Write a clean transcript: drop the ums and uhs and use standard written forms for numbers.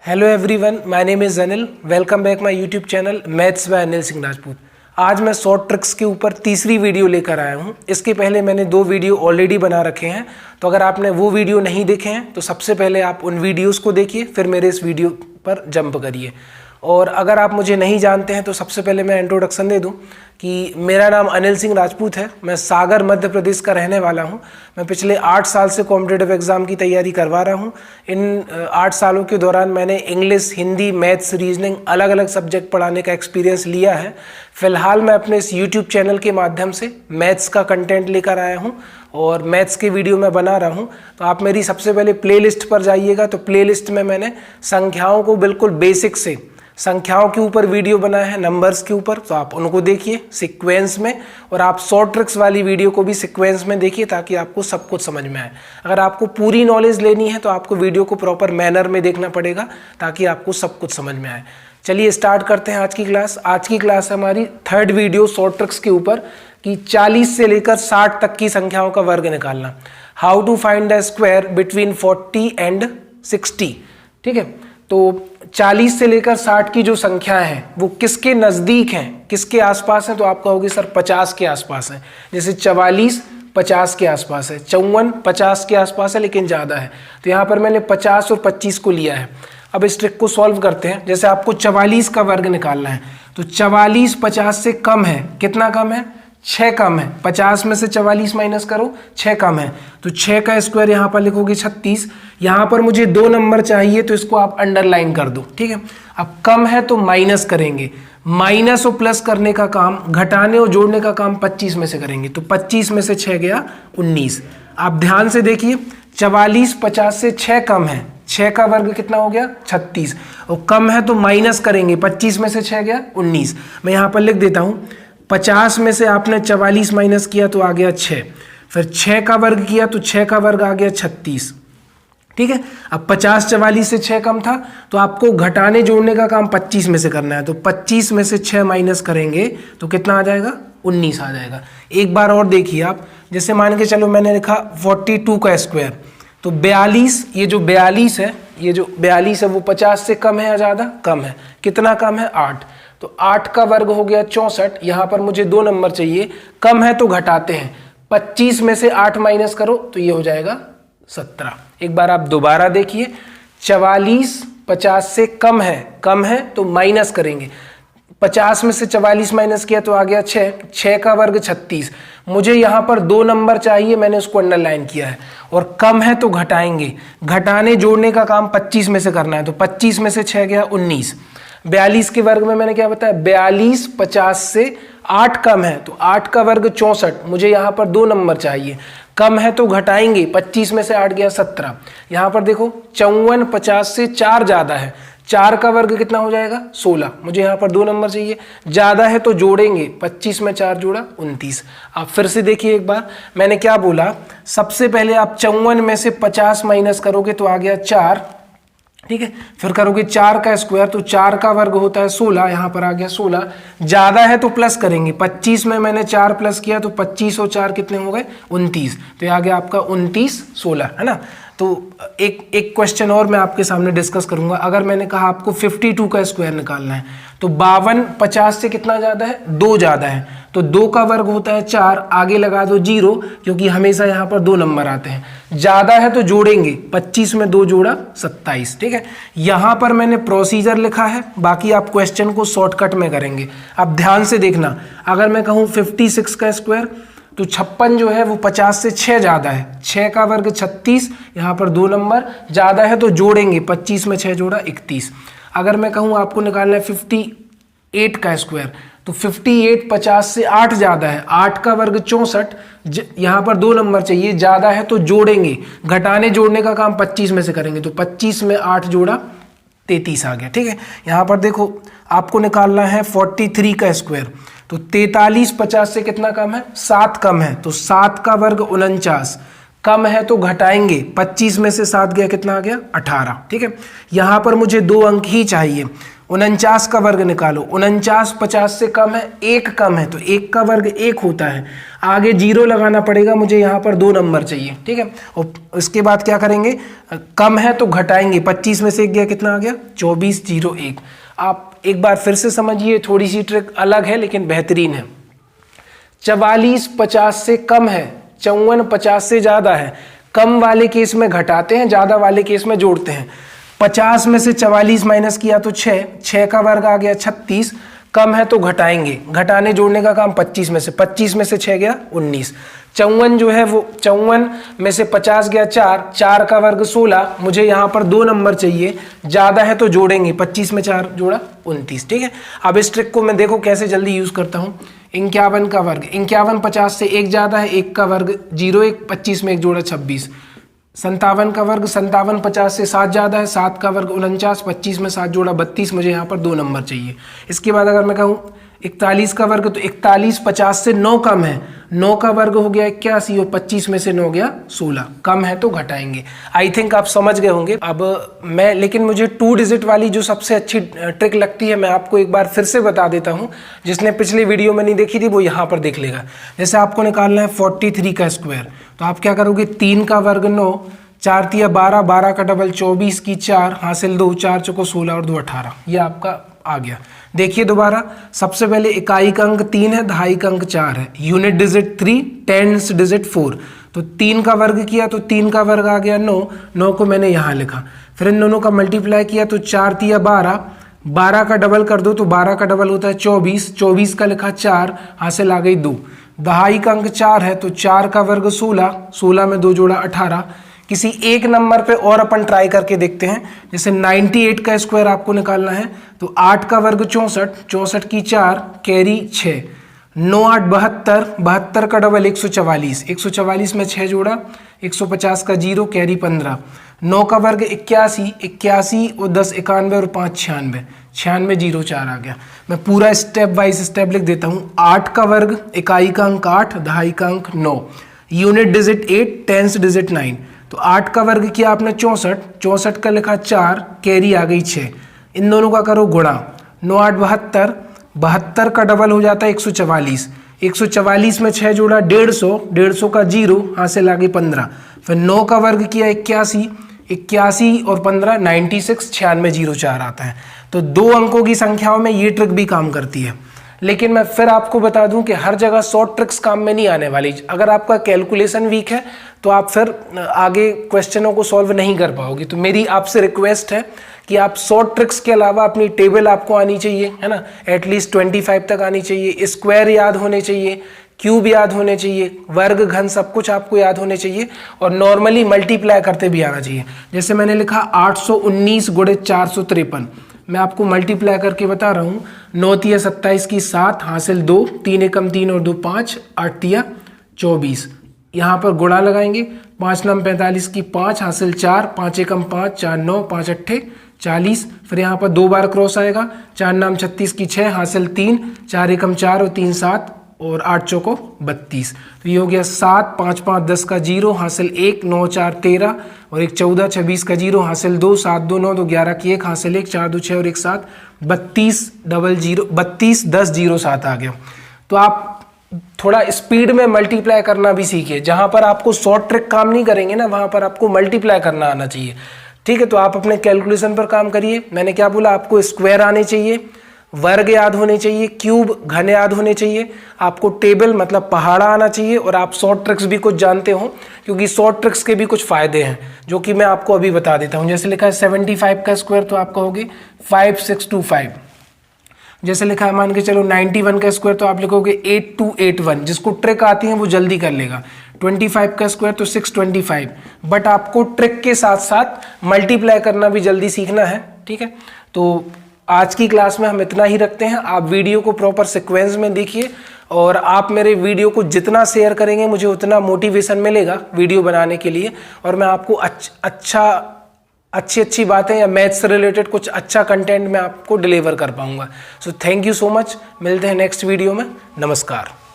Hello everyone, my name is Anil. Welcome back my YouTube channel maths by Anil Singh Rajput. आज मैं short tricks के ऊपर तीसरी वीडियो लेकर आया हूँ। इसके पहले मैंने 2 वीडियो ऑलरेडी बना रखे हैं, तो अगर आपने वो वीडियो नहीं देखे हैं तो सबसे पहले आप उन वीडियोस को देखिए, फिर मेरे इस वीडियो पर जंप करिए। और अगर आप मुझे नहीं जानते हैं तो सबसे पहले मैं इंट्रोडक्शन दे दूं कि मेरा नाम अनिल सिंह राजपूत है। मैं सागर मध्य प्रदेश का रहने वाला हूं। मैं पिछले 8 साल से कॉम्पिटिटिव एग्जाम की तैयारी करवा रहा हूं। इन 8 सालों के दौरान मैंने इंग्लिश, हिंदी, मैथ्स, रीजनिंग अलग अलग सब्जेक्ट पढ़ाने का एक्सपीरियंस लिया है। फिलहाल मैं अपने इस यूट्यूब चैनल के माध्यम से मैथ्स का कंटेंट लेकर आया हूँ और मैथ्स के वीडियो मैं बना रहा हूँ। तो आप मेरी सबसे पहले प्लेलिस्ट पर जाइएगा, तो प्लेलिस्ट में मैंने संख्याओं को बिल्कुल बेसिक से संख्याओं के ऊपर वीडियो बनाया है, नंबर्स के ऊपर, तो आप उनको देखिए सीक्वेंस में। और आप शॉर्ट ट्रिक्स वाली वीडियो को भी सीक्वेंस में देखिए ताकि आपको सब कुछ समझ में आए। अगर आपको पूरी नॉलेज लेनी है तो आपको वीडियो को प्रॉपर मैनर में देखना पड़ेगा ताकि आपको सब कुछ समझ में आए। चलिए स्टार्ट करते हैं आज की क्लास। आज की क्लास है हमारी 3rd वीडियो शॉर्ट ट्रिक्स के ऊपर कि 40 से लेकर 60 तक की संख्याओं का वर्ग निकालना। How to find the square between 40 and 60। ठीक है, तो 40 से लेकर 60 की जो संख्या है वो किसके नज़दीक हैं, किसके आसपास हैं? तो आप कहोगे सर 50 के आसपास है। जैसे 44 50 के आसपास है, 54 50 के आसपास है लेकिन ज़्यादा है। तो यहाँ पर मैंने 50 और 25 को लिया है। अब इस ट्रिक को सॉल्व करते हैं। जैसे आपको 44 का वर्ग निकालना है तो 44 50 से कम है। कितना कम है? 6 कम है। 50 में से 44 माइनस करो, 6 कम है। तो 6 का स्क्वायर यहाँ पर लिखोगे 36। यहाँ पर मुझे 2 नंबर चाहिए तो इसको आप अंडरलाइन कर दो। ठीक है, अब कम है तो माइनस करेंगे। माइनस और प्लस करने का काम, घटाने और जोड़ने का काम 25 में से करेंगे। तो 25 में से 6 गया 19। आप ध्यान से देखिए, 44 50 से 6 कम है। 6 का वर्ग कितना हो गया? 36। और कम है तो माइनस करेंगे। 25 में से 6 गया 19। मैं यहाँ पर लिख देता हूँ, 50 में से आपने 44 माइनस किया तो आ गया 6। फिर 6 का वर्ग किया तो 6 का वर्ग आ गया 36। ठीक है, अब 50 44 से 6 कम था तो आपको घटाने जोड़ने का काम 25 में से करना है। तो 25 में से 6 माइनस करेंगे तो कितना आ जाएगा? 19 आ जाएगा। एक बार और देखिए आप, जैसे मान के चलो मैंने लिखा 42 का स्क्वायर, तो 42, ये जो 42 है, ये जो 42 है वो 50 से कम है या ज़्यादा? कम है। कितना कम है? 8। तो 8 का वर्ग हो गया 64। यहाँ पर मुझे 2 नंबर चाहिए। कम है तो घटाते हैं। 25 में से 8 माइनस करो तो ये हो जाएगा 17। एक बार आप दोबारा देखिए, 44 50 से कम है तो माइनस करेंगे। 50 में से 44 माइनस किया तो आ गया 6। 6 का वर्ग 36। मुझे यहाँ पर 2 नंबर चाहिए, मैंने उसको अंडरलाइन किया है। और कम है तो घटाएंगे। घटाने जोड़ने का काम 25 में से करना है। तो 25 में से 6 गया 19। 42 के वर्ग में मैंने क्या बताया? 42 50 से 8 कम है तो 8 का वर्ग 64। मुझे यहाँ पर 2 नंबर चाहिए। कम है तो घटाएंगे। 25 में से 8 गया 17। यहाँ पर देखो 54 50 से 4 ज़्यादा है। 4 का वर्ग कितना हो जाएगा? 16। मुझे यहाँ पर 2 नंबर चाहिए। ज़्यादा है तो जोड़ेंगे। 25 में 4 जोड़ा 29। आप फिर से देखिए एक बार, मैंने क्या बोला? सबसे पहले आप 54 में से 50 माइनस करोगे तो आ गया 4। ठीक है, फिर करोगे 4 का स्क्वायर तो 4 का वर्ग होता है 16। यहाँ पर आ गया 16। ज़्यादा है तो प्लस करेंगे। 25 में मैंने 4 प्लस किया तो 25 और 4 कितने हो गए? 29। तो ये आ गया आपका 29 16, है ना। तो एक क्वेश्चन और मैं आपके सामने डिस्कस करूंगा। अगर मैंने कहा आपको 52 का स्क्वायर निकालना है तो 52 50 से कितना ज़्यादा है? 2 ज़्यादा है। तो 2 का वर्ग होता है 4। आगे लगा दो 0 क्योंकि हमेशा यहाँ पर 2 नंबर आते हैं। ज़्यादा है तो जोड़ेंगे। 25 में 2 जोड़ा 27। ठीक है, यहाँ पर मैंने प्रोसीजर लिखा है, बाकी आप क्वेश्चन को शॉर्टकट में करेंगे। आप ध्यान से देखना, अगर मैं कहूँ 56 का स्क्वायर तो 56 जो है वो 50 से 6 ज़्यादा है। 6 का वर्ग 36। यहाँ पर 2 नंबर ज़्यादा है तो जोड़ेंगे। 25 में 6 जोड़ा 31। अगर मैं कहूँ आपको निकालना है 58 का स्क्वायर तो 58 50 से 8 ज़्यादा है। 8 का वर्ग 64। यहाँ पर 2 नंबर चाहिए। ज़्यादा है तो जोड़ेंगे। घटाने जोड़ने का काम 25 में से करेंगे। तो 25 में 8 जोड़ा 33 आ गया। ठीक है, यहाँ पर देखो आपको निकालना है 43 का स्क्वायर तो 43 50 से कितना कम है? 7 कम है। तो 7 का वर्ग 49। कम है तो घटाएंगे। 25 में से 7 गया, कितना आ गया? 18। ठीक है, यहाँ पर मुझे 2 अंक ही चाहिए। 49 का वर्ग निकालो, 49 50 से कम है, 1 कम है तो 1 का वर्ग 1 होता है। आगे 0 लगाना पड़ेगा, मुझे यहाँ पर 2 नंबर चाहिए, ठीक है। और इसके बाद क्या करेंगे, कम है तो घटाएंगे, 25 में से 1 गया, कितना आ गया 24 0 1। आप एक बार फिर से समझिए, थोड़ी सी ट्रिक अलग है लेकिन बेहतरीन है। 44 50 से कम है, 54 50 से ज़्यादा है। कम वाले केस में घटाते हैं, ज़्यादा वाले केस में जोड़ते हैं। 50 में से 44 माइनस किया तो 6 का वर्ग आ गया 36। कम है तो घटाएंगे, घटाने जोड़ने का काम 25 में से 6 गया 19। 54 जो है वो 54 में से 50 गया 4 का वर्ग 16। मुझे यहाँ पर 2 नंबर चाहिए, ज़्यादा है तो जोड़ेंगे, 25 में 4 जोड़ा 29, ठीक है। अब इस ट्रिक को मैं देखो कैसे जल्दी यूज़ करता हूँ। 51 का वर्ग, 51 50 से 1 ज़्यादा है, 1 का वर्ग 0 1, 25 में 1 जोड़ा 26। 57 का वर्ग, 57 50 से 7 ज़्यादा है, 7 का वर्ग 49, 25 में 7 जोड़ा 32। मुझे यहाँ पर 2 नंबर चाहिए। इसके बाद अगर मैं कहूँ 41 का वर्ग, तो 41 50 से 9 कम है, 9 का वर्ग हो गया 81 और 25 में से 9 गया 16। कम है तो घटाएंगे। आई थिंक आप समझ गए होंगे। अब मैं, लेकिन मुझे 2 डिजिट वाली जो सबसे अच्छी ट्रिक लगती है, मैं आपको एक बार फिर से बता देता हूँ। जिसने पिछली वीडियो में नहीं देखी थी वो यहाँ पर देख लेगा। जैसे आपको निकालना है 43 का स्क्वायर, तो आप क्या करोगे, 3 का वर्ग 9, 4 तिया 12, 12 का डबल 24 की 4, हासिल 2, 4 चौको 16 और 2 18। ये आपका आ गया। देखिए दोबारा, सबसे पहले इकाई का अंक 3 है, दहाई का अंक 4 है, यूनिट डिजिट 3, टेंस डिजिट 4। तो 3 का वर्ग किया तो 3 का वर्ग आ गया 9, 9 को मैंने यहाँ लिखा। फिर इन दोनों का मल्टीप्लाई किया तो 4 तिया 12, 12 का डबल कर दो तो 12 का डबल होता है 24, 24 का लिखा 4, हासिल आ गई 2। दहाई का अंक 4 है तो 4 का वर्ग 16, 16 में 2 जोड़ा 18। किसी एक नंबर पे और अपन ट्राई करके देखते हैं। जैसे 98 का स्क्वायर आपको निकालना है, तो 8 का वर्ग 64, 64 की 4, कैरी 6, 9 8 72, 72 का डबल 144, 144 में 6 जोड़ा 150 का 0, कैरी 15, 9 का वर्ग 81, 81 और 10 91 और 5 96, 96 0 4 आ गया। मैं पूरा स्टेप वाइज स्टेप लिख देता हूँ। 8 का वर्ग, इकाई का अंक 8, दहाई का अंक 9, यूनिट डिजिट 8, टेंस डिजिट 9। तो 8 का वर्ग किया आपने 64, 64 का लिखा 4, कैरी आ गई 6। इन दोनों का करो गुणा, 9 8 72, 72 का डबल हो जाता है 144, 144 में 6 जोड़ा 150, 150 का 0, हासिल आ गई 15। फिर 9 का वर्ग किया 81, 81 और 15 96, 96 0 4 आता है। तो 2 अंकों की संख्याओं में ये ट्रिक भी काम करती है। लेकिन मैं फिर आपको बता दूं कि हर जगह शॉर्ट ट्रिक्स काम में नहीं आने वाली। अगर आपका कैलकुलेशन वीक है तो आप फिर आगे क्वेश्चनों को सॉल्व नहीं कर पाओगे। तो मेरी आपसे रिक्वेस्ट है कि आप शॉर्ट ट्रिक्स के अलावा अपनी टेबल आपको आनी चाहिए, है ना, एटलीस्ट 25 तक आनी चाहिए, स्क्वायर याद होने चाहिए, क्यूब याद होने चाहिए, वर्ग घन सब कुछ आपको याद होने चाहिए, और नॉर्मली मल्टीप्लाई करते भी आना चाहिए। जैसे मैंने लिखा 819 गुणे 453, मैं आपको मल्टीप्लाई करके बता रहा हूँ। 9 तिया 27 की 7, हासिल 2, 3 एकम 3 और 2 5, 8 तिया 24। यहाँ पर गुणा लगाएंगे, 5 9 45 की 5, हासिल 4, 5 एकम 5, 4 9, 5 अट्ठे 40। फिर यहाँ पर 2 बार क्रॉस आएगा, 4 नाम 36 की 6, हासिल 3, 4 एकम 4 और 3 7 और 8 चौको 32। तो ये हो गया 7 5 5 10 का 0, हासिल 1, 9 4 13 और 1 14, 26 का 0, हासिल 2, 7 2 9 2 11 की 1, हासिल 1, 4 2 6 और 1 7, 32 10 0 7 आ गया। तो आप थोड़ा स्पीड में मल्टीप्लाई करना भी सीखिए। जहां पर आपको शॉर्ट ट्रिक काम नहीं करेंगे ना, वहां पर आपको मल्टीप्लाई करना आना चाहिए, ठीक है। तो आप अपने कैलकुलेशन पर काम करिए। मैंने क्या बोला, आपको स्क्वायर आने चाहिए, वर्ग याद होने चाहिए, क्यूब घन याद होने चाहिए, आपको टेबल मतलब पहाड़ा आना चाहिए, और आप शॉर्ट ट्रिक्स भी कुछ जानते हो, क्योंकि शॉर्ट ट्रिक्स के भी कुछ फायदे हैं जो कि मैं आपको अभी बता देता हूं। जैसे लिखा है 75 का स्क्वायर, तो आप कहोगे 5625। जैसे लिखा है मान के चलो 91 का स्क्वायर, तो आप लिखोगे 8281। जिसको ट्रिक आती है वो जल्दी कर लेगा। 25 का स्क्वायर तो 625। बट आपको ट्रिक के साथ साथ मल्टीप्लाई करना भी जल्दी सीखना है, ठीक है। तो आज की क्लास में हम इतना ही रखते हैं। आप वीडियो को प्रॉपर सीक्वेंस में देखिए, और आप मेरे वीडियो को जितना शेयर करेंगे मुझे उतना मोटिवेशन मिलेगा वीडियो बनाने के लिए, और मैं आपको अच्छी बातें या मैथ्स से रिलेटेड कुछ अच्छा कंटेंट मैं आपको डिलीवर कर पाऊंगा। So thank you so much. मिलते हैं नेक्स्ट वीडियो में। नमस्कार।